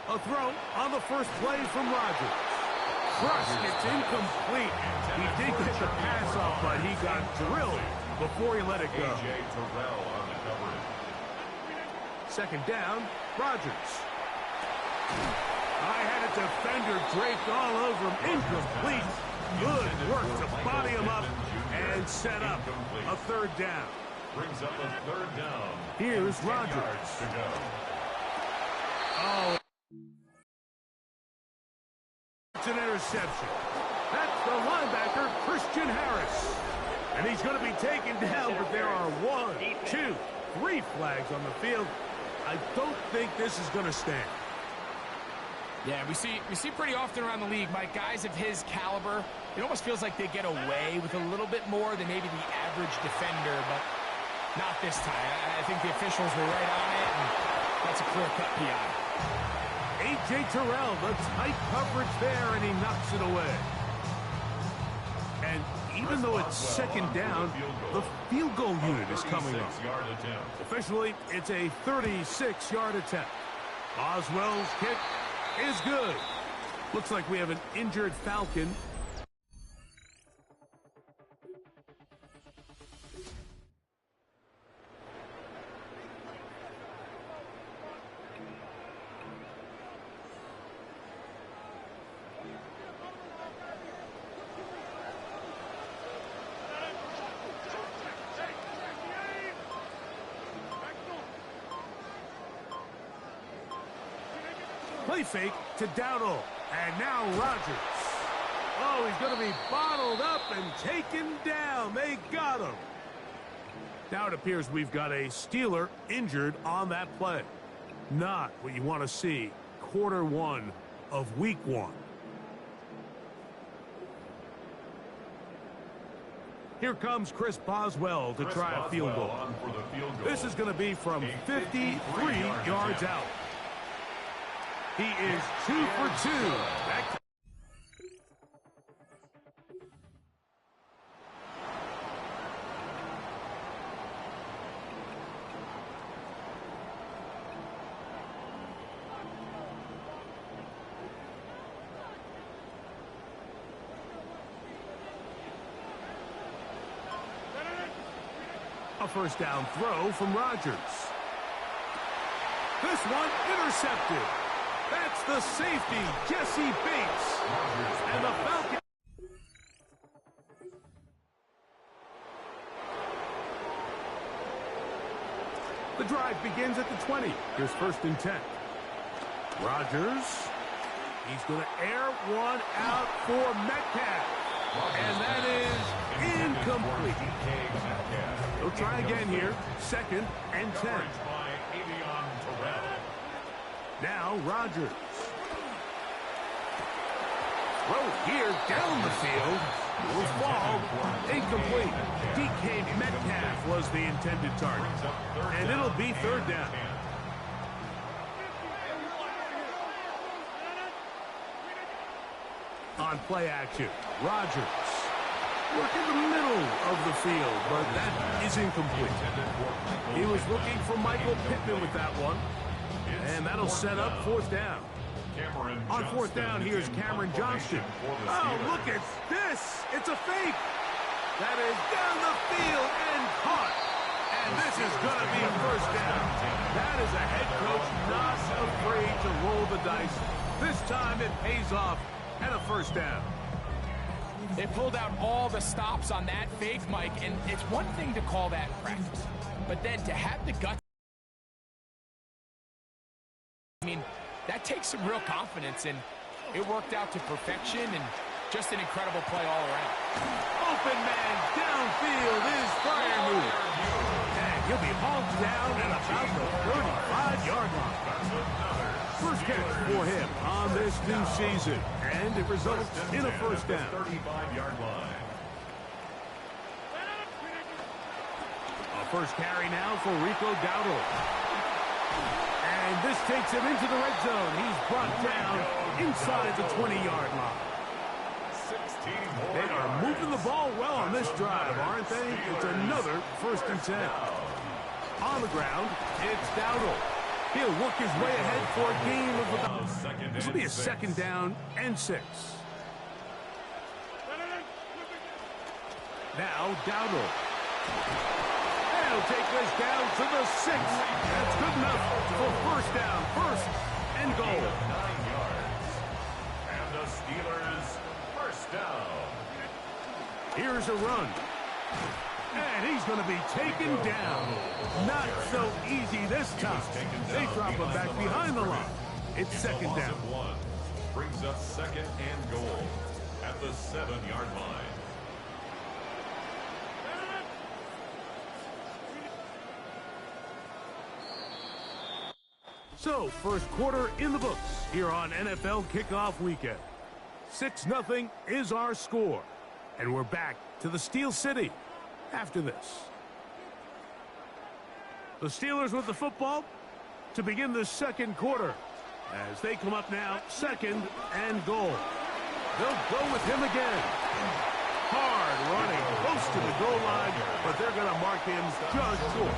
A throw on the first play from Rodgers. Crushed, it's incomplete. He did get the pass off, but he got drilled before he let it go. Second down, Rodgers. I had a defender draped all over him. Incomplete. Good work to body him up and set up a third down. Brings up a third down. Here's Rodgers. Oh, it's an interception. That's the linebacker, Christian Harris. And he's going to be taken down, but there are 1, 2, 3 flags on the field. I don't think this is going to stand. Yeah, we see pretty often around the league, Mike, guys of his caliber, it almost feels like they get away with a little bit more than maybe the average defender, but not this time. I think the officials were right on it, and that's a clear-cut PI. A.J. Terrell, the tight coverage there, and he knocks it away. And even though it's second down, the field goal unit is coming up. Officially, it's a 36-yard attempt. Boswell's kick is good. Looks like we have an injured Falcon. Play fake to Dowdle. And now Rodgers. Oh, he's going to be bottled up and taken down. They got him. Now it appears we've got a Steeler injured on that play. Not what you want to see quarter 1 of week 1. Here comes Chris Boswell to try a field goal. This is going to be from 53 yards out. He is 2 for 2. A first down throw from Rodgers. This one intercepted. That's the safety, Jesse Bates. And the Falcons. The drive begins at the 20. Here's first and 10. Rodgers. He's going to air one out for Metcalf. And that is incomplete. He'll try again here. Second and 10. Now Rodgers. Throw here down the field. Will fall. Incomplete. DK Metcalf was the intended target. And it'll be third down. On play action, Rodgers. Work in the middle of the field, but that is incomplete. He was looking for Michael Pittman with that one. And that'll set up fourth down. On fourth down, here's Cameron Johnston. Oh, look at this. It's a fake. That is down the field and caught. And this is going to be a first down. That is a head coach not afraid to roll the dice. This time it pays off and a first down. They pulled out all the stops on that fake, Mike, and it's one thing to call that practice, but then to have the guts. I mean, that takes some real confidence, and it worked out to perfection, and just an incredible play all around. Open man downfield is Freiermuth. And he'll be hauled down at about the 35-yard line. First catch for him on this new season, and it results in a first down. 35-yard line. A first carry now for Rico Dowdle. And this takes him into the red zone. He's brought down inside the 20-yard line. They are moving the ball well on this drive, aren't they? It's another first and 10. On the ground, it's Dowdle. He'll work his way ahead for a gain of about. This will be a 2nd down and 6. Now Dowdle. And he'll take this down to the 6. That's good enough for 1st down. 1st and goal. 9 yards. And the Steelers 1st down. Here's a run. And he's going to be taken down. Not so easy this time. They drop him back behind the line. It's 2nd down. Brings up 2nd and goal at the 7-yard line. So, 1st quarter in the books here on NFL Kickoff Weekend. 6-0 is our score. And we're back to the Steel City after this. The Steelers with the football to begin the 2nd quarter as they come up now 2nd and goal. They'll go with him again. Hard running close to the goal line, but they're going to mark him just short.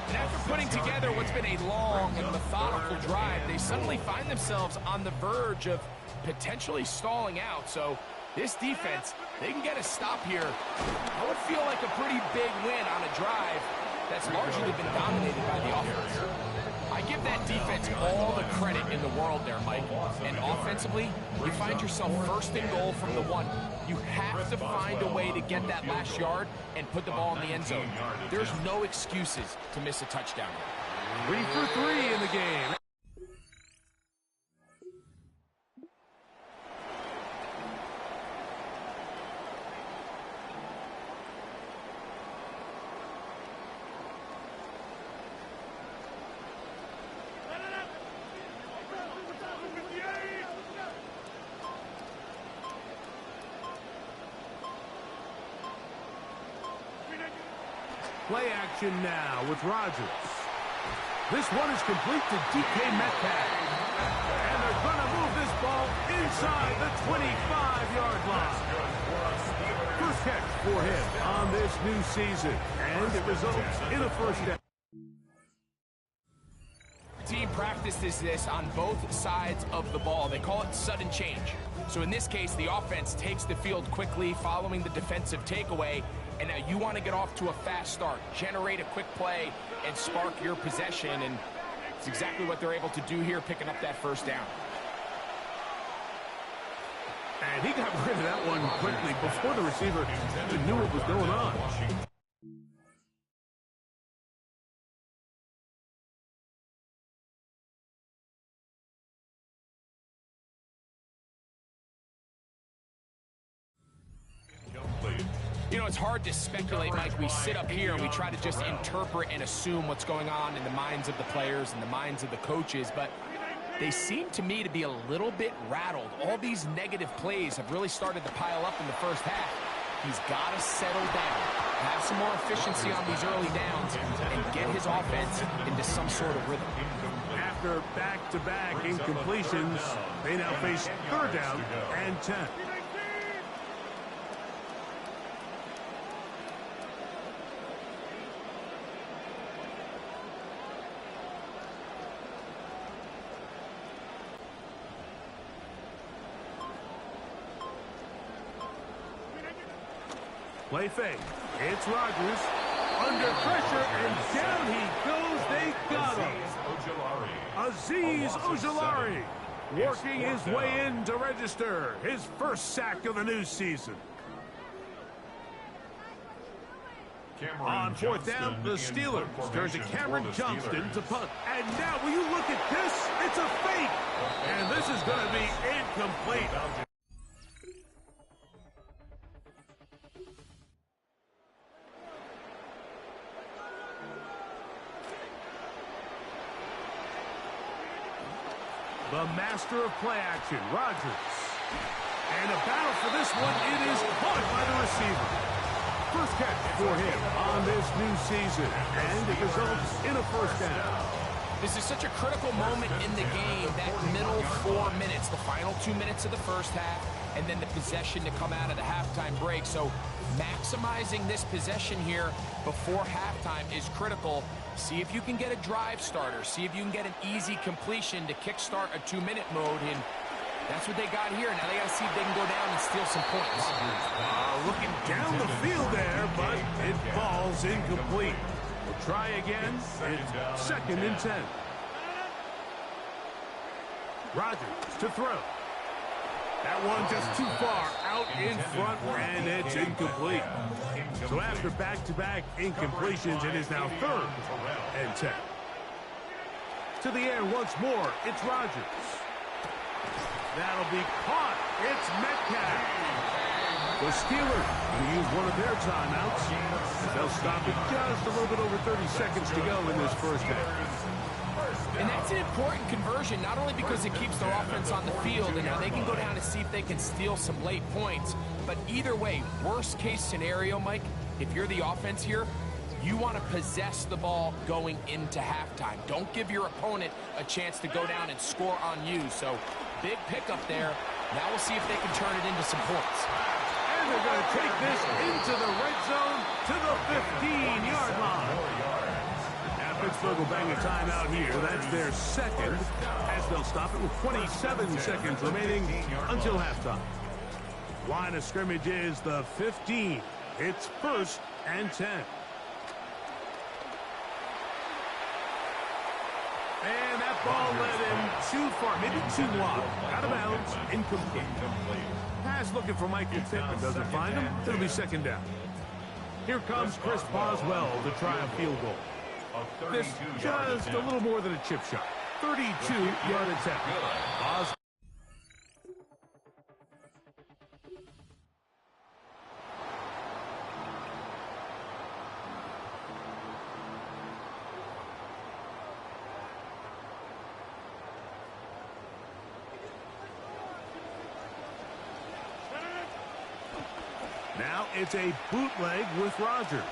And after putting together what's been a long and methodical drive, they suddenly find themselves on the verge of potentially stalling out. So this defense, they can get a stop here. That would feel like a pretty big win on a drive that's largely been dominated by the offense. I give that defense all the credit in the world there, Mike. And offensively, you find yourself 1st and goal from the 1. You have to find a way to get that last yard and put the ball in the end zone. There's no excuses to miss a touchdown. 3 for 3 in the game. Play action now with Rodgers. This one is complete to DK Metcalf. And they're going to move this ball inside the 25-yard line. 1st catch for him on this new season. And it results in a 1st down. Team practices this on both sides of the ball. They call it sudden change. So in this case, the offense takes the field quickly following the defensive takeaway. And now you want to get off to a fast start, generate a quick play, and spark your possession. And it's exactly what they're able to do here, picking up that 1st down. And he got rid of that one quickly before the receiver even knew what was going on. You know, it's hard to speculate, Mike. We sit up here and we try to just interpret and assume what's going on in the minds of the players and the minds of the coaches, but they seem to me to be a little bit rattled. All these negative plays have really started to pile up in the 1st half. He's got to settle down, have some more efficiency on these early downs, and get his offense into some sort of rhythm. After back-to-back incompletions, they now face 3rd down and 10. Play fake. It's Rodgers. Under pressure, and down he goes. They got him. Azeez Ojulari working his way in to register his 1st sack of the new season. On 4th down, the Steelers turn to Cameron Johnston to punt. And now, will you look at this? It's a fake. And this is going to be incomplete. The master of play action, Rodgers. And a battle for this one. It is caught by the receiver. 1st catch for him on this new season. And it results in a 1st down. This is such a critical moment in the game, that middle 4 minutes, the final 2 minutes of the 1st half, and then the possession to come out of the halftime break. So maximizing this possession here before halftime is critical. See if you can get a drive starter. See if you can get an easy completion to kickstart a 2-minute mode, and that's what they got here. Now they got to see if they can go down and steal some points. Looking down the field there, but it falls incomplete. We'll try again. It's 2nd and 10. Rogers to throw. That one just too far out in front, and it's incomplete. So after back-to-back incompletions, it is now 3rd and 10. To the air once more, it's Rogers. That'll be caught. It's Metcalf. The Steelers will use one of their timeouts. They'll stop it just a little bit over 30 seconds to go in this first half. And that's an important conversion, not only because it keeps their offense on the field, and now they can go down and see if they can steal some late points. But either way, worst case scenario, Mike, if you're the offense here, you want to possess the ball going into halftime. Don't give your opponent a chance to go down and score on you. So big pickup there. Now we'll see if they can turn it into some points. And they're going to take this into the red zone to the 15-yard line. Pittsburgh will bang a timeout here. That's their 2nd, as they'll stop it with 27 seconds remaining until halftime. Line of scrimmage is the 15. It's 1st and 10. And that ball led him too far, maybe too wide. Out of bounds, incomplete. Pass looking for Michael Pittman, doesn't find him. It'll be 2nd down. Here comes Chris Boswell to try a field goal. This just a little more than a chip shot. 32-yard attempt. Now it's a bootleg with Rogers.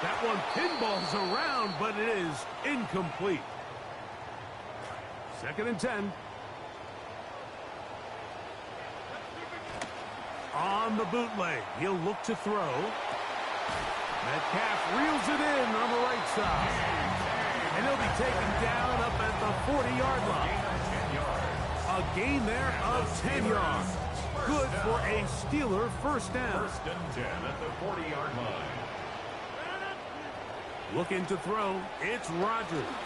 That one pinballs around, but it is incomplete. 2nd and 10. On the bootleg, he'll look to throw. Metcalf reels it in on the right side. And he'll be taken down up at the 40-yard line. A gain there of 10 yards. Good for a Steeler 1st down. 1st and 10 at the 40-yard line. Looking to throw, it's Rogers.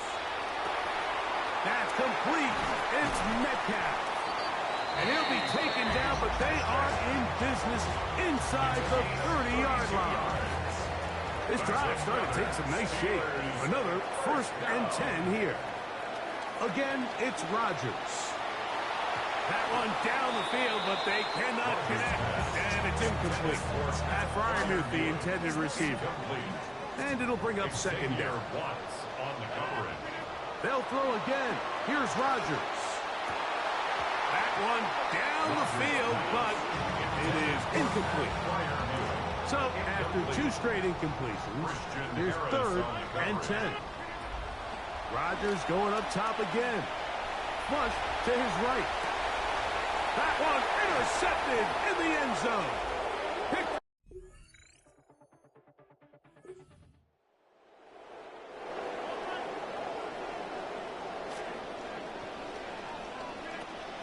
That's complete. It's Metcalf. And he'll be taken down, but they are in business inside the 30-yard line. This drive started to take some nice shape. Another 1st and 10 here. Again, it's Rogers. That one down the field, but they cannot connect. And it's incomplete. Pat Fryermuth, the intended receiver. And it'll bring up 2nd down. They'll throw again. Here's Rogers. That one down the field, but it is incomplete. So after 2 straight incompletions, here's 3rd and 10. Rogers going up top again. Flush to his right. That one intercepted in the end zone.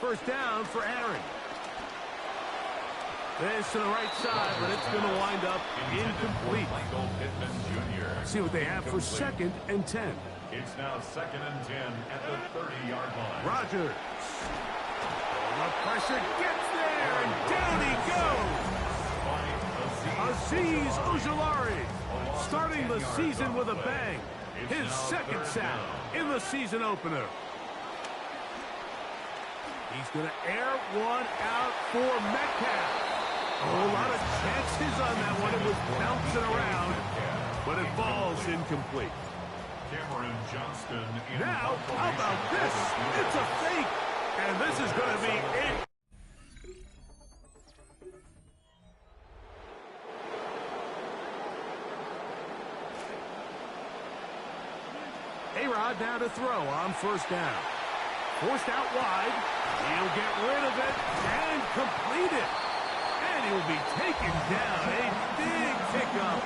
First down for Aaron. This to the right side, but it's going to wind up incomplete. See what they have for 2nd and 10. It's now 2nd and 10 at the 30-yard line. Rogers. The pressure gets there, and down he goes. Azeez Ojulari starting the season with a bang. His 2nd sack in the season opener. He's going to air one out for Metcalf. Oh, a lot of chances on that one. It was bouncing around, but it falls incomplete. Cameron Johnston. Now, how about this? It's a fake, and this is going to be it. A-Rod now to throw on 1st down. Forced out wide. He'll get rid of it and complete it. And he will be taken down. A big pickup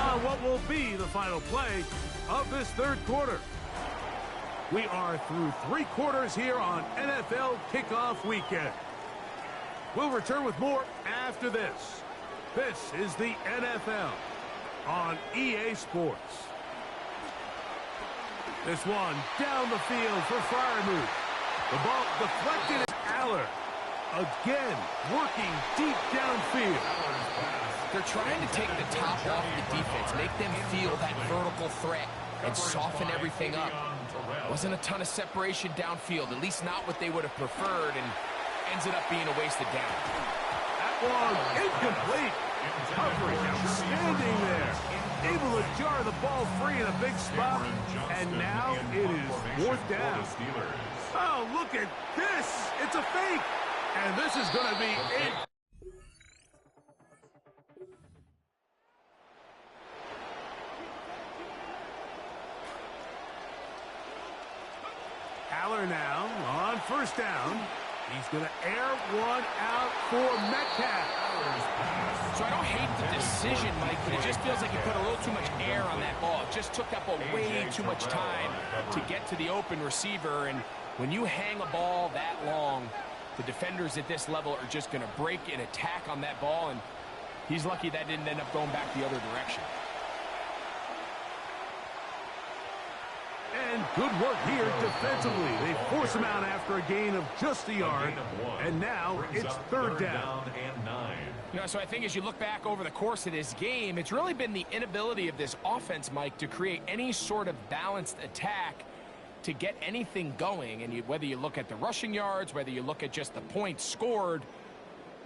on what will be the final play of this third quarter. We are through 3 quarters here on NFL Kickoff Weekend. We'll return with more after this. This is the NFL on EA Sports. This one down the field for Freiermuth. The ball deflected at Aller. Again, working deep downfield. They're trying to take the top off the defense, make them feel that vertical threat, and soften everything up. Wasn't a ton of separation downfield, at least not what they would have preferred, and ended up being a wasted down. That one incomplete. Coverage outstanding there. Able to jar the ball free in a big spot, and now it is 4th down. Oh, look at this. It's a fake, and this is going to be it. Aller now on 1st down. He's going to air one out for Metcalf. So I don't hate the decision, Mike, but it just feels like he put a little too much air on that ball. It just took up way too much time to get to the open receiver. And when you hang a ball that long, the defenders at this level are just going to break and attack on that ball. And he's lucky that didn't end up going back the other direction. And good work here defensively. They force him out after a gain of just a yard. And now it's 3rd down. And 9. You know, so I think as you look back over the course of this game, it's really been the inability of this offense, Mike, to create any sort of balanced attack to get anything going. And whether you look at the rushing yards, whether you look at just the points scored,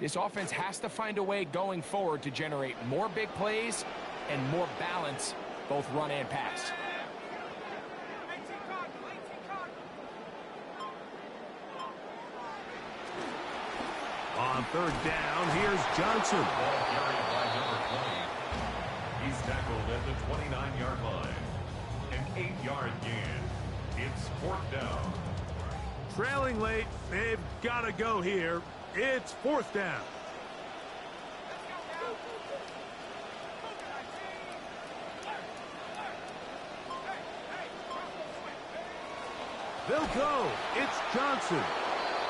this offense has to find a way going forward to generate more big plays and more balance, both run and pass. On 3rd down, here's Johnson. Ball carried by number 20. He's tackled at the 29-yard line. An 8-yard gain. It's 4th down. Trailing late, they've got to go here. It's 4th down. They'll go. It's Johnson.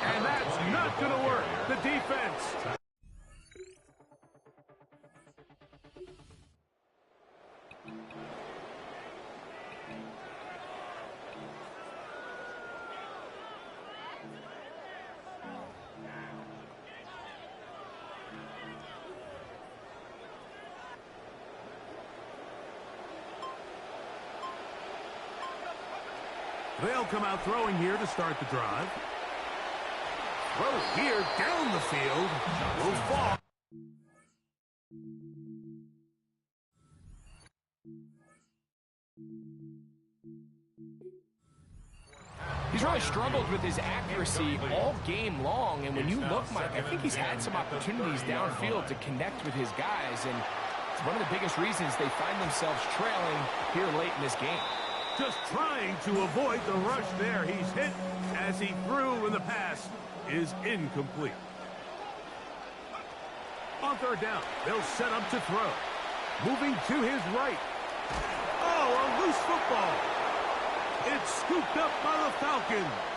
And that's not going to work. The defense. They'll come out throwing here to start the drive. Throw here down the field. Will fall. He's really struggled with his accuracy all game long, and when you look, Mike, I think he's had some opportunities downfield to connect with his guys, and it's one of the biggest reasons they find themselves trailing here late in this game. Just trying to avoid the rush there. He's hit as he threw, and the pass is incomplete. On 3rd down, they'll set up to throw. Moving to his right. Oh, a loose football. It's scooped up by the Falcons.